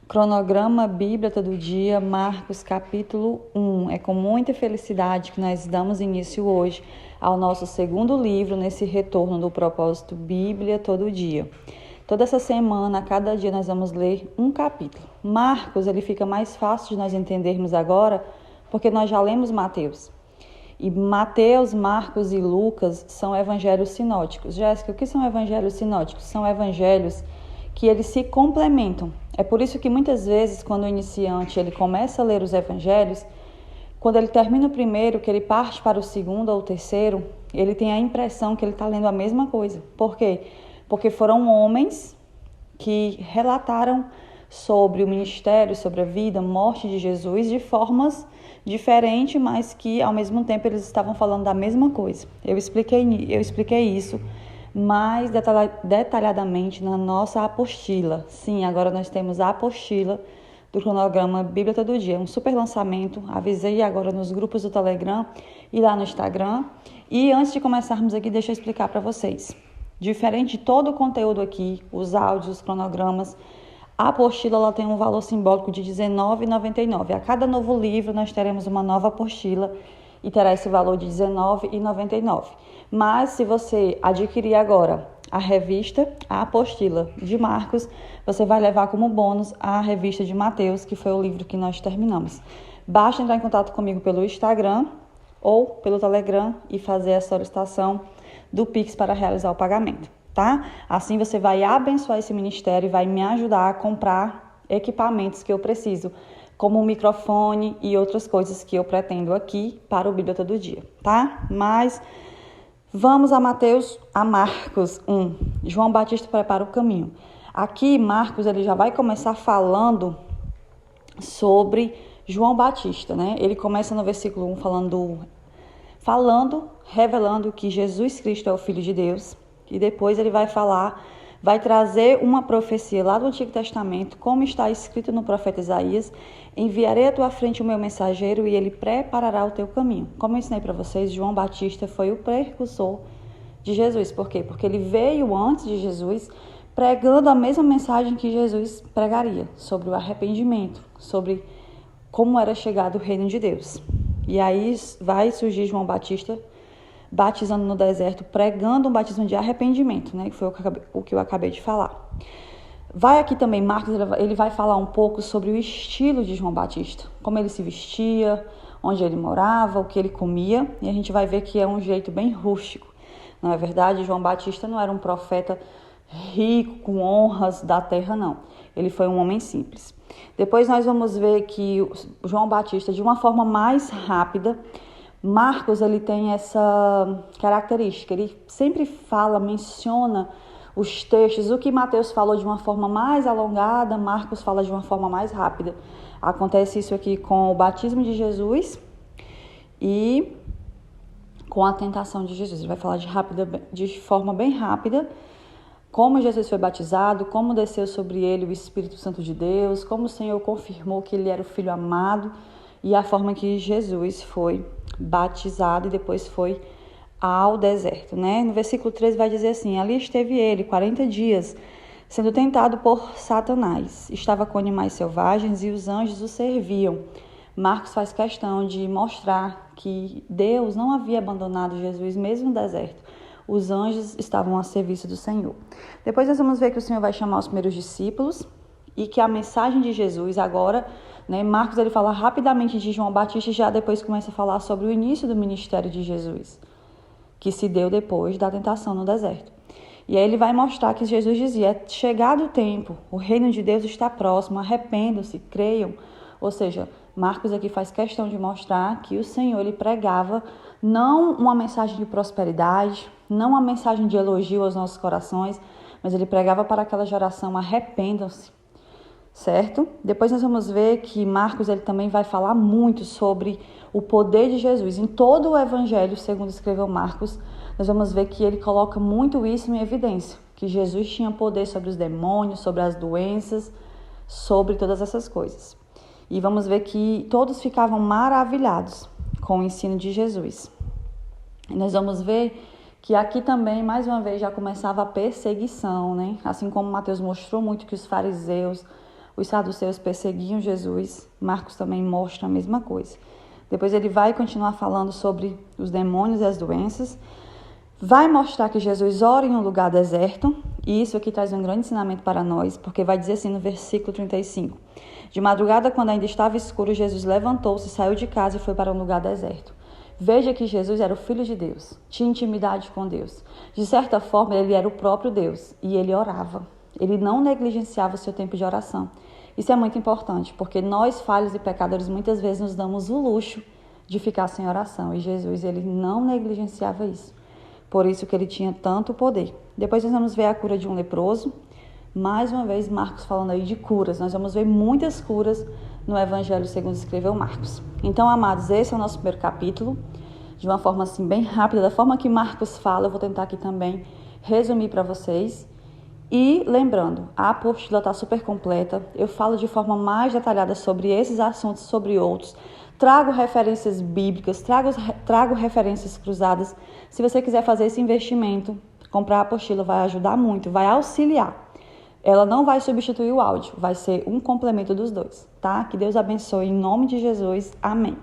Cronograma Bíblia Todo Dia, Marcos capítulo 1. É com muita felicidade que nós damos início hoje ao nosso segundo livro nesse retorno do propósito Bíblia Todo Dia. Toda essa semana, a cada dia, nós vamos ler um capítulo. Marcos, ele fica mais fácil de nós entendermos agora, porque nós já lemos Mateus. E Mateus, Marcos e Lucas são evangelhos sinóticos. Jéssica, o que são evangelhos sinóticos? São evangelhos que eles se complementam. É por isso que muitas vezes, quando o iniciante ele começa a ler os evangelhos, quando ele termina o primeiro, que ele parte para o segundo ou o terceiro, ele tem a impressão que ele está lendo a mesma coisa. Por quê? Porque foram homens que relataram sobre o ministério, sobre a vida, morte de Jesus de formas diferentes, mas que ao mesmo tempo eles estavam falando da mesma coisa. Eu expliquei isso mais detalhadamente na nossa apostila. Sim, agora nós temos a apostila do cronograma Bíblia Todo Dia. Um super lançamento, avisei agora nos grupos do Telegram e lá no Instagram. E antes de começarmos aqui, deixa eu explicar para vocês. Diferente de todo o conteúdo aqui, os áudios, os cronogramas, a apostila ela tem um valor simbólico de R$19,99. A cada novo livro nós teremos uma nova apostila e terá esse valor de R$19,99. Mas se você adquirir agora a revista, a apostila de Marcos, você vai levar como bônus a revista de Mateus, que foi o livro que nós terminamos. Basta entrar em contato comigo pelo Instagram ou pelo Telegram e fazer a solicitação do Pix para realizar o pagamento, tá? Assim você vai abençoar esse ministério e vai me ajudar a comprar equipamentos que eu preciso, como o microfone e outras coisas que eu pretendo aqui para o Bíblia Todo Dia, tá? Mas vamos a Marcos 1. João Batista prepara o caminho. Aqui, Marcos, ele já vai começar falando sobre João Batista, né? Ele começa no versículo 1 revelando que Jesus Cristo é o Filho de Deus. E depois ele vai trazer uma profecia lá do Antigo Testamento, como está escrito no profeta Isaías: enviarei à tua frente o meu mensageiro e ele preparará o teu caminho. Como eu ensinei para vocês, João Batista foi o precursor de Jesus. Por quê? Porque ele veio antes de Jesus pregando a mesma mensagem que Jesus pregaria, sobre o arrependimento, sobre como era chegado o reino de Deus. E aí vai surgir João Batista batizando no deserto, pregando um batismo de arrependimento, né? Que foi o que eu acabei de falar. Vai aqui também, Marcos, ele vai falar um pouco sobre o estilo de João Batista, como ele se vestia, onde ele morava, o que ele comia, e a gente vai ver que é um jeito bem rústico. Não é verdade? João Batista não era um profeta rico, com honras da terra, não. Ele foi um homem simples. Depois nós vamos ver que João Batista, de uma forma mais rápida, Marcos ele tem essa característica, ele sempre menciona os textos. O que Mateus falou de uma forma mais alongada, Marcos fala de uma forma mais rápida. Acontece isso aqui com o batismo de Jesus e com a tentação de Jesus. Ele vai falar de forma bem rápida, como Jesus foi batizado, como desceu sobre ele o Espírito Santo de Deus, como o Senhor confirmou que ele era o Filho amado e a forma que Jesus foi batizado e depois foi ao deserto, né? No versículo 13 vai dizer assim: ali esteve ele 40 dias, sendo tentado por Satanás. Estava com animais selvagens e os anjos o serviam. Marcos faz questão de mostrar que Deus não havia abandonado Jesus mesmo no deserto. Os anjos estavam a serviço do Senhor. Depois nós vamos ver que o Senhor vai chamar os primeiros discípulos e que a mensagem de Jesus agora, né, Marcos ele fala rapidamente de João Batista e já depois começa a falar sobre o início do ministério de Jesus, que se deu depois da tentação no deserto. E aí ele vai mostrar que Jesus dizia: é chegado o tempo, o reino de Deus está próximo, arrependam-se, creiam. Ou seja, Marcos aqui faz questão de mostrar que o Senhor ele pregava não uma mensagem de prosperidade, não uma mensagem de elogio aos nossos corações, mas ele pregava para aquela geração: arrependam-se, certo? Depois nós vamos ver que Marcos ele também vai falar muito sobre o poder de Jesus. Em todo o evangelho, segundo escreveu Marcos, nós vamos ver que ele coloca muito isso em evidência, que Jesus tinha poder sobre os demônios, sobre as doenças, sobre todas essas coisas. E vamos ver que todos ficavam maravilhados com o ensino de Jesus. E nós vamos ver que aqui também, mais uma vez, já começava a perseguição, né? Assim como Mateus mostrou muito que os fariseus, Os saduceus perseguiam Jesus. Marcos também mostra a mesma coisa. Depois ele vai continuar falando sobre os demônios e as doenças. Vai mostrar que Jesus ora em um lugar deserto. E isso aqui traz um grande ensinamento para nós, porque vai dizer assim no versículo 35. De madrugada, quando ainda estava escuro, Jesus levantou-se, saiu de casa e foi para um lugar deserto. Veja que Jesus era o Filho de Deus, tinha intimidade com Deus. De certa forma, ele era o próprio Deus e ele orava. Ele não negligenciava o seu tempo de oração. Isso é muito importante, porque nós, falhos e pecadores, muitas vezes nos damos o luxo de ficar sem oração. E Jesus, ele não negligenciava isso. Por isso que ele tinha tanto poder. Depois nós vamos ver a cura de um leproso. Mais uma vez, Marcos falando aí de curas. Nós vamos ver muitas curas no Evangelho segundo escreveu Marcos. Então, amados, esse é o nosso primeiro capítulo. De uma forma assim bem rápida, da forma que Marcos fala, eu vou tentar aqui também resumir para vocês. E lembrando, a apostila está super completa. Eu falo de forma mais detalhada sobre esses assuntos, sobre outros. Trago referências bíblicas, trago referências cruzadas. Se você quiser fazer esse investimento, comprar a apostila vai ajudar muito, vai auxiliar. Ela não vai substituir o áudio, vai ser um complemento dos dois, tá? Que Deus abençoe em nome de Jesus. Amém.